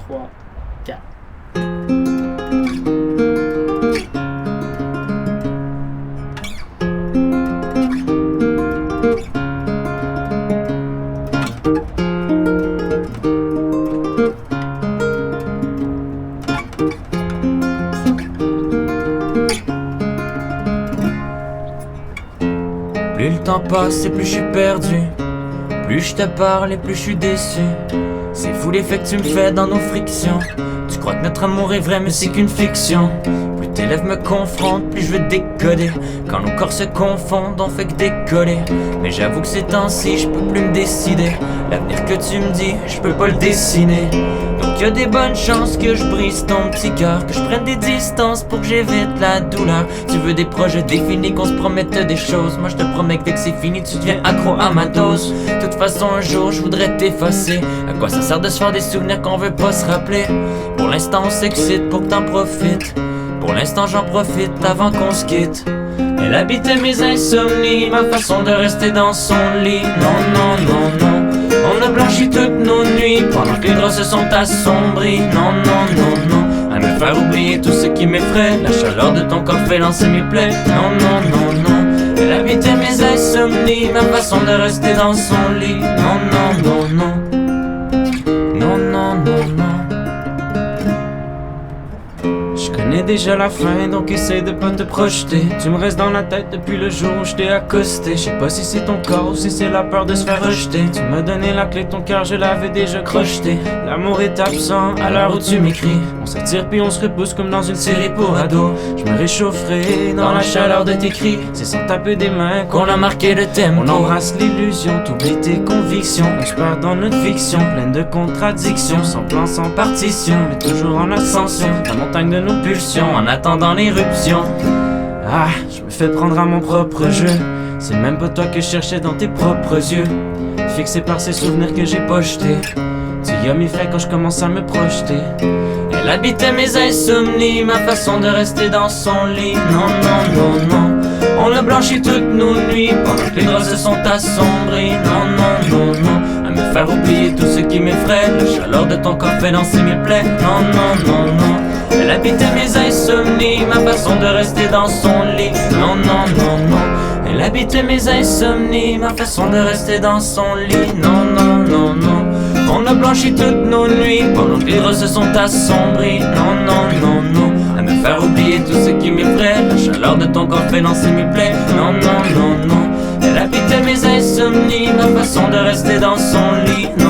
3, 4. Plus le temps passe et plus je suis perdu. Plus je te parle et plus je suis déçu. C'est fou l'effet que tu me fais dans nos frictions. Tu crois que notre amour est vrai mais c'est qu'une fiction. Plus tes lèvres me confrontent, plus je veux décoder. Quand nos corps se confondent, on fait que décoller. Mais j'avoue que ces temps-ci, je peux plus me décider. L'avenir que tu me dis, je peux pas le dessiner. Donc y'a des bonnes chances que je brise ton petit cœur, que je prenne des distances pour que j'évite la douleur. Tu veux des projets définis, qu'on se promette des choses. Moi je te promets que dès que c'est fini, tu deviens accro à ma dose. De toute façon un jour je voudrais t'effacer. À quoi ça sert de se faire des souvenirs qu'on veut pas se rappeler? Pour l'instant on s'excite pour que t'en profites. Pour l'instant j'en profite avant qu'on se quitte. Elle habitait mes insomnies, ma façon de rester dans son lit. Non, non, non, non. On a blanchi toutes nos nuits pendant que les draps se sont assombris. Non, non, non, non. À me faire oublier tout ce qui m'effraie. La chaleur de ton corps fait lancer mes plaies. Non, non, non, non. Elle habitait mes insomnies, ma façon de rester dans son lit. Non, non, non, non. Non, non, non, non. Je connais déjà la fin, donc essaie de pas te projeter. Tu me restes dans la tête depuis le jour où je t'ai accosté. Je sais pas si c'est ton corps ou si c'est la peur de se faire rejeter. Tu m'as donné la clé de ton cœur, je l'avais déjà crocheté. L'amour est absent à l'heure où tu m'écris. On s'attire puis on se repousse comme dans une série pour ados. Je me réchaufferai dans la chaleur de tes cris. C'est sans taper des mains qu'on a marqué le tempo. On embrasse l'illusion, t'oublies tes convictions. On se perd dans notre fiction, pleine de contradictions. Sans plan, sans partition, mais toujours en ascension. La montagne de nos pulsions, en attendant l'éruption. Ah, je me fais prendre à mon propre jeu. C'est même pas toi que je cherchais dans tes propres yeux. Fixé par ces souvenirs que j'ai pas jetés. Tu y as mis fin quand je commence à me projeter. Elle habitait mes insomnies, ma façon de rester dans son lit. Non, non, non, non. On a blanchi toutes nos nuits pendant que les draps se sont assombris. Non, non, non, non. À me faire oublier tout ce qui m'effraie. La chaleur de ton corps fait danser mes plaies. Non, non, non, non. Elle habitait mes insomnies, ma façon de rester dans son lit. Non, non, non, non. Elle habitait mes insomnies, ma façon de rester dans son lit. Non, non, non, non. On a blanchi toutes nos nuits pendant que les draps se sont assombris. Non, non, non, non. À me faire oublier tout ce qui m'effraie. La chaleur de ton corps fait danser mes plaies. Non, non, non, non. Elle habitait mes insomnies, ma façon de rester dans son lit. Non,